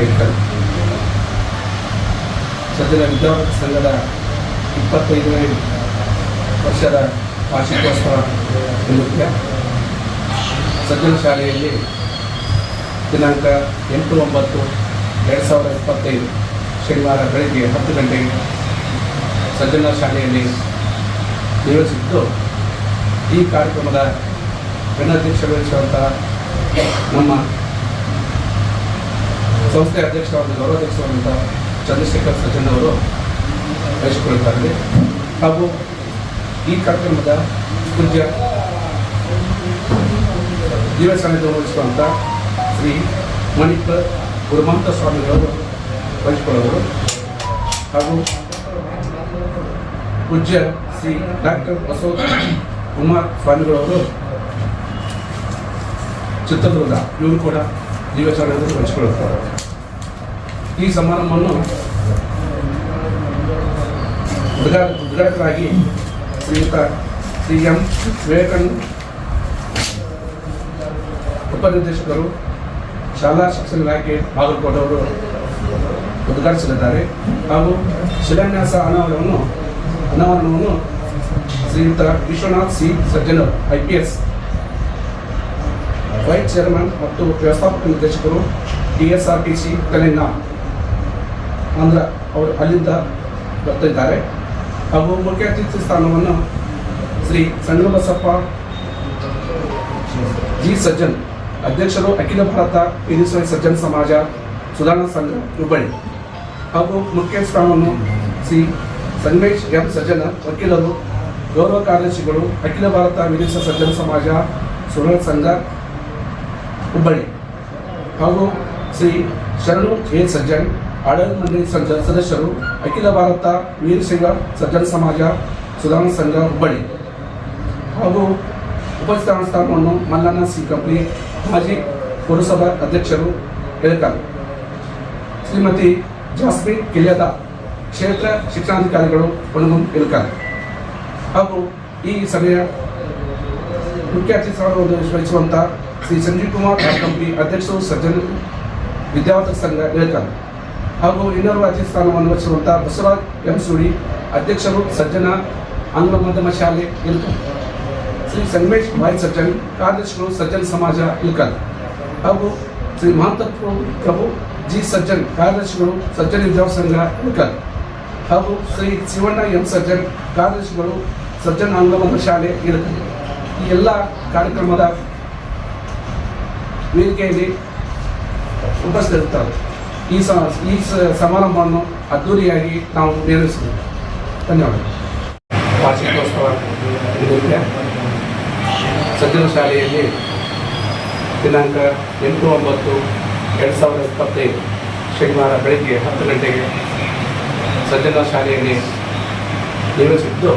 ಇರ್ತಾರೆ. ಸಜ್ಜನ ವಿದ್ಯಾವರ್ಧಕ ಸಂಘದ 25ನೇ ವರ್ಷದ ವಾರ್ಷಿಕೋತ್ಸವ ನಿಮಿತ್ತ ಸಜ್ಜನ ಶಾಲೆಯಲ್ಲಿ ದಿನಾಂಕ 8/9/2025 ಶನಿವಾರ ಬೆಳಗ್ಗೆ 10 ಗಂಟೆಗೆ ಸಜ್ಜನ ಶಾಲೆಯಲ್ಲಿ ನಿರ್ವಹಿಸಿದ್ದು, ಈ ಕಾರ್ಯಕ್ರಮದ ಗಣಾಧ್ಯಕ್ಷರು ವಹಿಸುವಂಥ ನಮ್ಮ ಸಂಸ್ಥೆ ಅಧ್ಯಕ್ಷರಾದ ಗೌರವಾಧ್ಯಕ್ಷರಾದಂಥ ಚಂದ್ರಶೇಖರ್ ಸಜ್ಜನ್ ಅವರು ವಹಿಸಿಕೊಳ್ಳುತ್ತಾರೆ. ಹಾಗೂ ಈ ಕಾರ್ಯಕ್ರಮದ ಪೂಜ್ಯ ದಿವ್ಯ ಸಾನ್ನಿಧ್ಯ ವಹಿಸುವಂಥ ಶ್ರೀ ಮಣಿಪುರ ಗುರುಮಂತ ಸ್ವಾಮಿಗಳವರು ವಹಿಸಿಕೊಳ್ಳುವರು. ಹಾಗೂ ಪೂಜ್ಯ ಶ್ರೀ ಡಾಕ್ಟರ್ ಬಸವ ಕುಮಾರ್ ಸ್ವಾಮಿಗಳವರು ಚಿತ್ರದುರ್ಗ ಇವರು ಕೂಡ ದಿವ್ಯ ಸಾನ್ನಿಧ್ಯವನ್ನು ವಹಿಸಿಕೊಳ್ಳುತ್ತಾರೆ. ಈ ಸಮಾರಂಭವನ್ನು ಉದ್ಘಾಟಕರಾಗಿ ಶ್ರೀಯುತ ಶ್ರೀ ಎಂ ವಿವೇಕಾನಂದ ಉಪನಿರ್ದೇಶಕರು, ಶಾಲಾ ಶಿಕ್ಷಣ ಇಲಾಖೆ ಬಾಗಲಕೋಟೆ ಅವರು ಉದ್ಘಾಟಿಸಲಿದ್ದಾರೆ. ಹಾಗೂ ಶಿಲಾನ್ಯಾಸ ಅನಾವರಣವನ್ನು ಶ್ರೀಯುತ Vishwanath C Sajjanar IPS vice chairman ಮತ್ತು ವ್ಯವಸ್ಥಾಪಕ ನಿರ್ದೇಶಕರು TSRTC ತೆಲಂಗಾಣ ಆಂಧ್ರ ಅವರು ಅಲ್ಲಿಂದ ಬರ್ತಿದ್ದಾರೆ. ಹಾಗೂ ಮುಖ್ಯ ಅತಿಥಿ ಸ್ಥಾನವನ್ನು ಶ್ರೀ ಸಂಗಮಬಸಪ್ಪ ಜಿ ಸಜ್ಜನ್, ಅಧ್ಯಕ್ಷರು, ಅಖಿಲ ಭಾರತ ಹಿಂದೂ ಸಜ್ಜನ ಸಮಾಜ ಸುಧಾರಣಾ ಸಂಘ ಹುಬ್ಬಳ್ಳಿ. ಹಾಗೂ ಮುಖ್ಯ ಸ್ಥಾನವನ್ನು ಶ್ರೀ ಸಂಗಮೇಶ್ ಎಂ ಸಜ್ಜನ, ವಕೀಲರು, ಗೌರವ ಕಾರ್ಯದರ್ಶಿಗಳು, ಅಖಿಲ ಭಾರತ ವಿದೇಶ ಸಜ್ಜನ ಸಮಾಜ ಸುಧಾರಣಾ ಸಂಘ ಹುಬ್ಬಳ್ಳಿ. ಹಾಗೂ ಶ್ರೀ ಶರಣು ಎ ಸಜ್ಜನ್, ಆಡಳಿತ ಮಂಡಳಿ ಸದಸ್ಯರು, ಅಖಿಲ ಭಾರತ ವೀರಶೈವ ಸಜ್ಜನ ಸಮಾಜ ಸುಧಾರಣಾ ಸಂಘ ಹುಬ್ಬಳ್ಳಿ. ಹಾಗೂ ಉಪಸ್ಥಿತ ಸ್ಥಾನವನ್ನು ಮಲ್ಲಣ್ಣ ಸಿ ಕಂಪ್ಲಿ, ಮಾಜಿ ಪುರಸಭಾ ಅಧ್ಯಕ್ಷರು ಇಳಕಲ್. ಶ್ರೀಮತಿ ಜಾಸ್ಮಿನ್ ಕಿಲ್ಯದ, ಕ್ಷೇತ್ರ ಶಿಕ್ಷಣಾಧಿಕಾರಿಗಳು ಒಣಗುಂ ಇಳಕಲ್. ಹಾಗೂ ಈ ಸಭೆಯ ಮುಖ್ಯ ಅತಿಥಿ ಸ್ಥಾನವನ್ನು ವಹಿಸುವಂಥ ಶ್ರೀ ಸಂಜೀವ್ ಕುಮಾರ್ ಕಂಪ್ಲಿ, ಅಧ್ಯಕ್ಷರು, ಸಜ್ಜನ ವಿದ್ಯಾವರ್ಧಕ ಸಂಘ ಇಳಕಲ್. ಹಾಗೂ ಇನ್ನೋರ್ವ ಅತಿಥಿ ಸ್ಥಾನವನ್ನು ವಹಿಸುವಂಥ ಬಸವರಾಜ್ ಎಂ ಸುಳಿ, ಅಧ್ಯಕ್ಷರು, ಸಜ್ಜನ ಆಂಗ್ಲ ಮಾಧ್ಯಮ ಶಾಲೆ ಇಳಕಲ್. ಶ್ರೀ ಸಂಗಮೇಶ್ ವೈ ಸಜ್ಜನ್, ಕಾರ್ಯದರ್ಶಿಗಳು, ಸಜ್ಜನ ಸಮಾಜ ಇಳಕಲ್. ಹಾಗೂ ಶ್ರೀ ಮಹಂತ ಪ್ರಭು ಜಿ ಸಜ್ಜನ್, ಕಾರ್ಯದರ್ಶಿಗಳು, ಸಜ್ಜನ ವಿದ್ಯಾವರ್ಧಕ ಸಂಘ ಇಳಕಲ್. ಹಾಗೂ ಶ್ರೀ ಶಿವಣ್ಣ ಎಂ ಸಜ್ಜನ್, ಕಾರ್ಯದರ್ಶಿಗಳು, ಸಜ್ಜನ ಆಂಗ್ಲ ಮಾಧ್ಯಮ ಶಾಲೆ ಇಳಕಲ್. ಈ ಎಲ್ಲ ಕಾರ್ಯಕ್ರಮದ ವೇದಿಕೆಯಲ್ಲಿ ಉಪಸ್ಥಿತರಿರುತ್ತಾರೆ. ಈ ಸಮಾರಂಭವನ್ನು ಅದ್ದೂರಿಯಾಗಿ ನಾವು ನಿರ್ವಹಿಸಿದ್ದೇವೆ. ಧನ್ಯವಾದಗಳು. ವಾರ್ಷಿಕೋತ್ಸವ ನಿಮಿತ್ತ ಸಜ್ಜನ ಶಾಲೆಯಲ್ಲಿ ದಿನಾಂಕ 8/9/2025 ಶನಿವಾರ ಬೆಳಗ್ಗೆ 10 ಗಂಟೆಗೆ ಸಜ್ಜನ ಶಾಲೆಯಲ್ಲಿ ನಿರ್ವಹಿಸಿದ್ದು,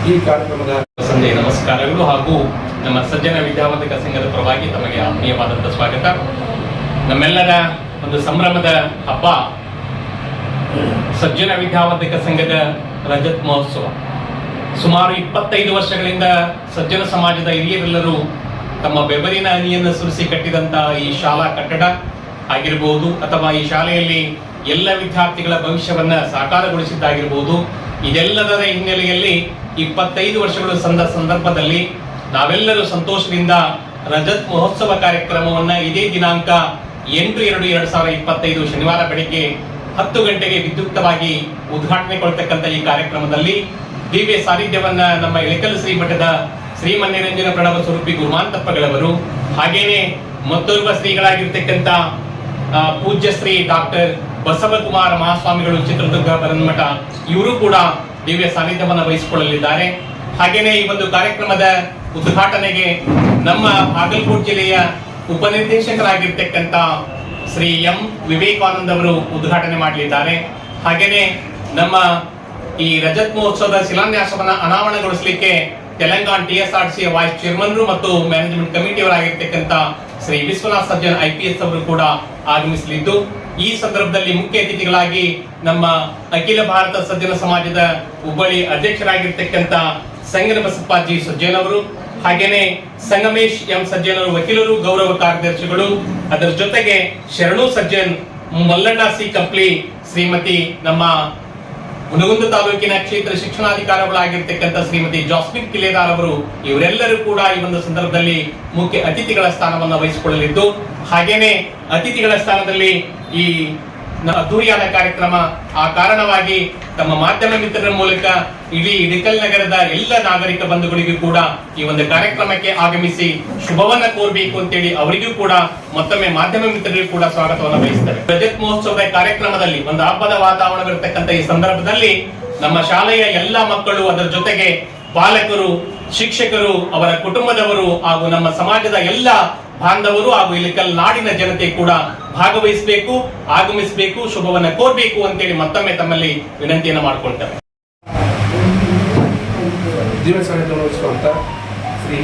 ಈ ಕಾರ್ಯಕ್ರಮದ ಸಂಜೆ ನಮಸ್ಕಾರಗಳು. ಹಾಗೂ ನಮ್ಮ ಸಜ್ಜನ ವಿದ್ಯಾವರ್ಧಕ ಸಂಘದ ಪರವಾಗಿ ತಮಗೆ ಆತ್ಮೀಯವಾದಂಥ ಸ್ವಾಗತ. ನಮ್ಮೆಲ್ಲರ ಒಂದು ಸಂಭ್ರಮದ ಹಬ್ಬ ಸಜ್ಜನ ವಿದ್ಯಾವರ್ಧಕ ಸಂಘದ ರಜತ್ ಮಹೋತ್ಸವ. ಸುಮಾರು 25 ವರ್ಷಗಳಿಂದ ಸಜ್ಜನ ಸಮಾಜದ ಹಿರಿಯರೆಲ್ಲರೂ ತಮ್ಮ ಬೆವರಿನ ಹನಿಯನ್ನು ಸುರಿಸಿ ಕಟ್ಟಿದಂಥ ಈ ಶಾಲಾ ಕಟ್ಟಡ ಆಗಿರಬಹುದು, ಅಥವಾ ಈ ಶಾಲೆಯಲ್ಲಿ ಎಲ್ಲ ವಿದ್ಯಾರ್ಥಿಗಳ ಭವಿಷ್ಯವನ್ನ ಸಾಕಾರಗೊಳಿಸಿದ್ದಾಗಿರ್ಬೋದು, ಇದೆಲ್ಲದರ ಹಿನ್ನೆಲೆಯಲ್ಲಿ 25 ವರ್ಷಗಳು ಸಂದರ್ಭದಲ್ಲಿ ನಾವೆಲ್ಲರೂ ಸಂತೋಷದಿಂದ ರಜತ್ ಮಹೋತ್ಸವ ಕಾರ್ಯಕ್ರಮವನ್ನ ಇದೇ ದಿನಾಂಕ 8/2/2025 ಶನಿವಾರ ಬೆಳಿಗ್ಗೆ 10 ಗಂಟೆಗೆ ವಿದ್ಯುಕ್ತವಾಗಿ ಉದ್ಘಾಟನೆಗೊಳ್ತಕ್ಕಂಥ ಈ ಕಾರ್ಯಕ್ರಮದಲ್ಲಿ ದಿವ್ಯ ಸಾನ್ನಿಧ್ಯವನ್ನ ನಮ್ಮ ಇಳಕಲ್ ಶ್ರೀಮಠದ ಶ್ರೀಮನ್ನಿರಂಜನ ಪ್ರಣವ ಸ್ವರೂಪಿ ಗುರುಮಾಂತಪ್ಪಗಳವರು, ಹಾಗೇನೆ ಮತ್ತೋರ್ವ ಶ್ರೀಗಳಾಗಿರ್ತಕ್ಕಂಥ ಪೂಜ್ಯ ಶ್ರೀ ಡಾಕ್ಟರ್ ಬಸವಕುಮಾರ ಮಹಾಸ್ವಾಮಿಗಳು ಚಿತ್ರದುರ್ಗ ಬರನ್ಮಠ, ಇವರು ಕೂಡ ದಿವ್ಯ ಸಾನ್ನಿಧ್ಯವನ್ನು ವಹಿಸಿಕೊಳ್ಳಲಿದ್ದಾರೆ. ಹಾಗೇನೆ ಈ ಒಂದು ಕಾರ್ಯಕ್ರಮದ ಉದ್ಘಾಟನೆಗೆ ನಮ್ಮ ಬಾಗಲಕೋಟೆ ಜಿಲ್ಲೆಯ ಉಪನಿರ್ದೇಶಕರಾಗಿರ್ತಕ್ಕಂಥ ಶ್ರೀ ಎಂ ವಿವೇಕಾನಂದ್ ಅವರು ಉದ್ಘಾಟನೆ ಮಾಡಲಿದ್ದಾರೆ. ಹಾಗೇನೆ ನಮ್ಮ ಈ ರಜತ್ ಮಹೋತ್ಸವದ ಶಿಲಾನ್ಯಾಸವನ್ನ ಅನಾವರಣಗೊಳಿಸಲಿಕ್ಕೆ ತೆಲಂಗಾಣ TSRTC ವೈಸ್ ಚೇರ್ಮನ್ರು ಮತ್ತು ಮ್ಯಾನೇಜ್ಮೆಂಟ್ ಕಮಿಟಿಯವರಾಗಿರ್ತಕ್ಕಂಥ ಶ್ರೀ ವಿಶ್ವನಾಥ್ ಸಜ್ಜನ್ IPS ಅವರು ಕೂಡ ಆಗಮಿಸಲಿದ್ದು, ಈ ಸಂದರ್ಭದಲ್ಲಿ ಮುಖ್ಯ ಅತಿಥಿಗಳಾಗಿ ನಮ್ಮ ಅಖಿಲ ಭಾರತ ಸಜ್ಜನ ಸಮಾಜದ ಹುಬ್ಬಳ್ಳಿ ಅಧ್ಯಕ್ಷರಾಗಿರ್ತಕ್ಕಂಥ ಸಂಗನಬಸಪ್ಪ ಜಿ ಸಜ್ಜನ್ ಅವರು, ಹಾಗೇನೆ ಸಂಗಮೇಶ್ ಎಂ ಸಜ್ಜನರು ವಕೀಲರು ಗೌರವ ಕಾರ್ಯದರ್ಶಿಗಳು, ಅದರ ಜೊತೆಗೆ ಶರಣು ಸಜ್ಜನ್, ಮಲ್ಲಣ್ಣ ಸಿ ಕಂಪ್ಲಿ, ಶ್ರೀಮತಿ ನಮ್ಮ ಹುನಗುಂದ ತಾಲೂಕಿನ ಕ್ಷೇತ್ರ ಶಿಕ್ಷಣಾಧಿಕಾರಿಗಳಾಗಿರ್ತಕ್ಕಂಥ ಶ್ರೀಮತಿ ಜಾಸ್ಮಿನ್ ಕಿಲೇದಾರ್ ಅವರು, ಇವರೆಲ್ಲರೂ ಕೂಡ ಈ ಒಂದು ಸಂದರ್ಭದಲ್ಲಿ ಮುಖ್ಯ ಅತಿಥಿಗಳ ಸ್ಥಾನವನ್ನು ವಹಿಸಿಕೊಳ್ಳಲಿದ್ದು, ಹಾಗೇನೆ ಅತಿಥಿಗಳ ಸ್ಥಾನದಲ್ಲಿ ಈ ಅದ್ದೂರಿಯಾದ ಕಾರ್ಯಕ್ರಮ ಆ ಕಾರಣವಾಗಿ ತಮ್ಮ ಮಾಧ್ಯಮ ಮಿತ್ರರ ಮೂಲಕ ಇಡೀ ಇಡಕಲ್ ನಗರದ ಎಲ್ಲ ನಾಗರಿಕ ಬಂಧುಗಳಿಗೂ ಕೂಡ ಈ ಒಂದು ಕಾರ್ಯಕ್ರಮಕ್ಕೆ ಆಗಮಿಸಿ ಶುಭವನ್ನ ಕೋರಬೇಕು ಅಂತೇಳಿ ಅವರಿಗೂ ಕೂಡ ಮತ್ತೊಮ್ಮೆ ಮಾಧ್ಯಮ ಮಿತ್ರರಿಗೂ ಕೂಡ ಸ್ವಾಗತವನ್ನು ಬಯಸ್ತೇವೆ. ರಜತ್ ಮಹೋತ್ಸವದ ಕಾರ್ಯಕ್ರಮದಲ್ಲಿ ಒಂದು ಹಬ್ಬದ ವಾತಾವರಣವಿರತಕ್ಕಂಥ ಈ ಸಂದರ್ಭದಲ್ಲಿ ನಮ್ಮ ಶಾಲೆಯ ಎಲ್ಲಾ ಮಕ್ಕಳು, ಅದರ ಜೊತೆಗೆ ಪಾಲಕರು, ಶಿಕ್ಷಕರು, ಅವರ ಕುಟುಂಬದವರು ಹಾಗೂ ನಮ್ಮ ಸಮಾಜದ ಎಲ್ಲ ಬಾಂಧವರು ಹಾಗೂ ಇಲಿಕಲ್ ನಾಡಿನ ಜನತೆ ಕೂಡ ಭಾಗವಹಿಸಬೇಕು, ಆಗಮಿಸಬೇಕು, ಶುಭವನ್ನ ಕೋರಬೇಕು ಅಂತೇಳಿ ಮತ್ತೊಮ್ಮೆ ತಮ್ಮಲ್ಲಿ ವಿನಂತಿಯನ್ನು ಮಾಡಿಕೊಳ್ತೇವೆ. ದಿವ್ಯ ಸಾನ್ನಿಧ್ಯವನ್ನು ಶ್ರೀ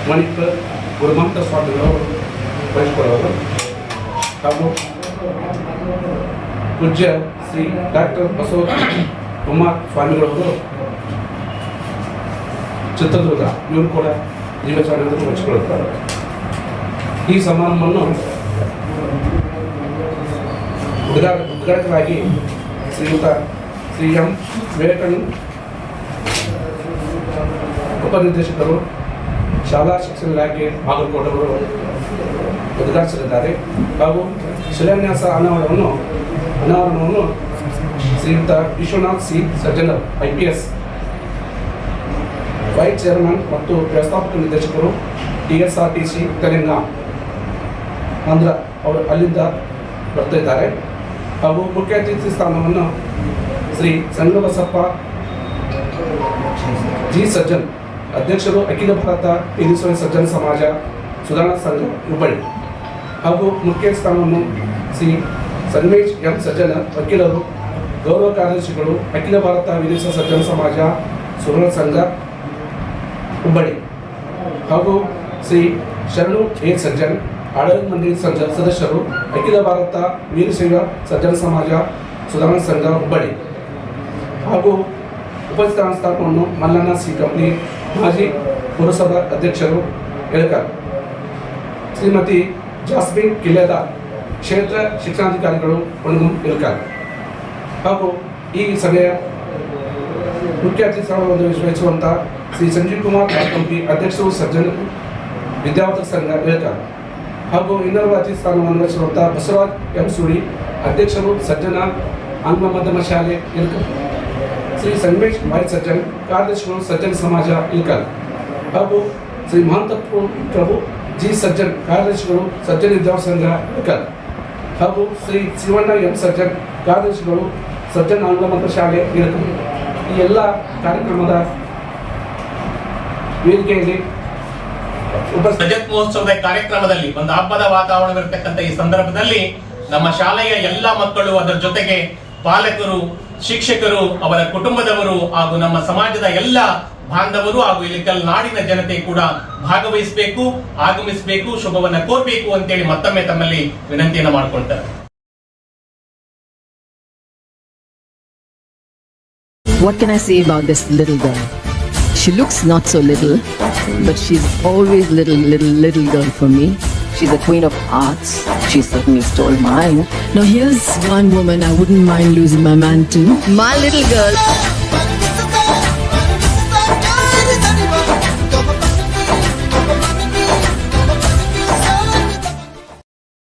ಮಣಿಕ ಗುರುಮಂತ ಸ್ವಾಮಿಗಳು ವಹಿಸಿಕೊಳ್ಳುವರು ಹಾಗೂ ಪೂಜ್ಯ ಶ್ರೀ ಡಾಕ್ಟರ್ ಬಸವ ಕುಮಾರ್ ಸ್ವಾಮಿಗಳವರು ಚಿತ್ರದುರ್ಗ, ಇವರು ಕೂಡ ದಿವ್ಯ ಸಾನ್ನಿಧ್ಯವನ್ನು ವಹಿಸಿಕೊಳ್ಳುತ್ತಾರೆ. ಈ ಸಮಾರಂಭವನ್ನು ಉದ್ಘಾಟಕರಾಗಿ ಶ್ರೀಯುತ ಶ್ರೀ ಎಂ ವಿವೇಕಾನಂದ ಉಪನಿರ್ದೇಶಕರು, ಶಾಲಾ ಶಿಕ್ಷಣ ಇಲಾಖೆ ಬಾಗಲಕೋಟೆಯವರು ಉದ್ಘಾಟಿಸಲಿದ್ದಾರೆ. ಹಾಗೂ ಶಿಲಾನ್ಯಾಸ ಅನಾವರಣವನ್ನು ಶ್ರೀಯುತ Vishwanath C Sajjanar IPS vice chairman ಮತ್ತು ವ್ಯವಸ್ಥಾಪಕ ನಿರ್ದೇಶಕರು TSRTC ತೆಲಂಗಾಣ ಆಂಧ್ರ ಅವರು ಅಲ್ಲಿಂದ ಬರ್ತಾ ಇದ್ದಾರೆ. ಹಾಗೂ ಮುಖ್ಯ ಅತಿಥಿ ಸ್ಥಾನವನ್ನು ಶ್ರೀ ಸಂಗಬಸಪ್ಪ ಜಿ ಸಜ್ಜನ್, ಅಧ್ಯಕ್ಷರು ಅಖಿಲ ಭಾರತ ಹಿಂದೂ ಸಜ್ಜನ ಸಮಾಜ ಸುಧಾರಣಾ ಸಂಘ ಹುಬ್ಬಳ್ಳಿ. ಹಾಗೂ ಮುಖ್ಯ ಸ್ಥಾನವನ್ನು ಶ್ರೀ ಸಂಗಮೇಶ್ ಎಂ ಸಜ್ಜನ, ವಕೀಲರು ಗೌರವ ಕಾರ್ಯದರ್ಶಿಗಳು, ಅಖಿಲ ಭಾರತ ಹಿಂದೂ ಸಜ್ಜನ ಸಮಾಜ ಸುಧಾರಣಾ ಸಂಘ ಹುಬ್ಬಳ್ಳಿ. ಹಾಗೂ ಶ್ರೀ ಶರಣು ಎ ಸಜ್ಜನ್, ಆಡಳಿತ ಮಂಡಳಿ ಸದಸ್ಯರು, ಅಖಿಲ ಭಾರತ ವೀರಶೈವ ಸಜ್ಜನ ಸಮಾಜ ಸುಧಾರಣಾ ಸಂಘ ಹುಬ್ಬಳ್ಳಿ. ಹಾಗೂ ಉಪಸ್ಥಾನವನ್ನು ಮಲ್ಲಣ್ಣ ಸಿ ಕಂಪ್ಲಿ, ಮಾಜಿ ಪುರಸಭಾ ಅಧ್ಯಕ್ಷರು ಇಳಕಲ್, ಶ್ರೀಮತಿ ಜಾಸ್ಮಿನ್ ಕಿಲೇದಾರ್, ಕ್ಷೇತ್ರ ಶಿಕ್ಷಣಾಧಿಕಾರಿಗಳು ಹುನಗುಂದ ಇಳಕಲ್. ಹಾಗೂ ಈ ಸಭೆಯ ಮುಖ್ಯ ಅತಿಥಿ ಸ್ಥಾನವನ್ನು ವಹಿಸುವಂಥ ಶ್ರೀ ಸಂಜೀವ್ ಕುಮಾರ್ ಕಂಪ್ಲಿ, ಅಧ್ಯಕ್ಷರು ಸಜ್ಜನ ವಿದ್ಯಾವರ್ಧಕ ಸಂಘ ಇಳಕಲ್. ಹಾಗೂ ಇನ್ನೊಬ್ಬ ಅತಿಥಿ ಸ್ಥಾನವನ್ನು ವಹಿಸುವಂಥ ಬಸವರಾಜ್ ಎಂ ಸುಳಿ, ಅಧ್ಯಕ್ಷರು ಸಜ್ಜನ ಆಂಗ್ಲ ಮಾಧ್ಯಮ ಶಾಲೆ ಇಳಕಲ್. ಶ್ರೀ ಸಂಗಮೇಶ್ ವೈ ಸಜ್ಜನ್, ಕಾರ್ಯದರ್ಶಿಗಳು ಸಜ್ಜನ ಸಮಾಜ ಇಳಕಲ್. ಹಾಗೂ ಶ್ರೀ ಮಹಂತ ಪ್ರಭು ಜಿ ಸಜ್ಜನ್, ಕಾರ್ಯದರ್ಶಿಗಳು ಸಜ್ಜನ ವಿದ್ಯಾವರ್ಧಕ ಸಂಘ ಇಳಕಲ್. ಹಾಗೂ ಶ್ರೀ ಶಿವಣ್ಣ ಎಂ ಸಜ್ಜನ್, ಕಾರ್ಯದರ್ಶಿಗಳು ಸಜ್ಜನ ಆಂಗ್ಲ ಮಾಧ್ಯಮ ಶಾಲೆ ಇಳಕಲ್. ಈ ಎಲ್ಲ ಕಾರ್ಯಕ್ರಮದ ವೇದಿಕೆಯಲ್ಲಿ ರಜತ್ ಮಹೋತ್ಸವದ ಕಾರ್ಯಕ್ರಮದಲ್ಲಿ ಒಂದು ಹಬ್ಬದ ವಾತಾವರಣವಿರತಕ್ಕಂಥ ಈ ಸಂದರ್ಭದಲ್ಲಿ ನಮ್ಮ ಶಾಲೆಯ ಎಲ್ಲ ಮಕ್ಕಳು, ಅದರ ಜೊತೆಗೆ ಪಾಲಕರು, ಶಿಕ್ಷಕರು, ಅವರ ಕುಟುಂಬದವರು ಹಾಗೂ ನಮ್ಮ ಸಮಾಜದ ಎಲ್ಲ ಬಾಂಧವರು ಹಾಗೂ ಇಲಿಕಲ್ ನಾಡಿನ ಜನತೆ ಕೂಡ ಭಾಗವಹಿಸಬೇಕು, ಆಗಮಿಸಬೇಕು, ಶುಭವನ್ನ ಕೋರಬೇಕು ಅಂತೇಳಿ ಮತ್ತೊಮ್ಮೆ ತಮ್ಮಲ್ಲಿ ವಿನಂತಿಯನ್ನು ಮಾಡಿಕೊಳ್ತಾರೆ. What can I say about this little girl? She looks not so little, but she's always little girl for me. She's a queen of hearts. She certainly stole mine. Now here's one woman I wouldn't mind losing my man to. My little girl.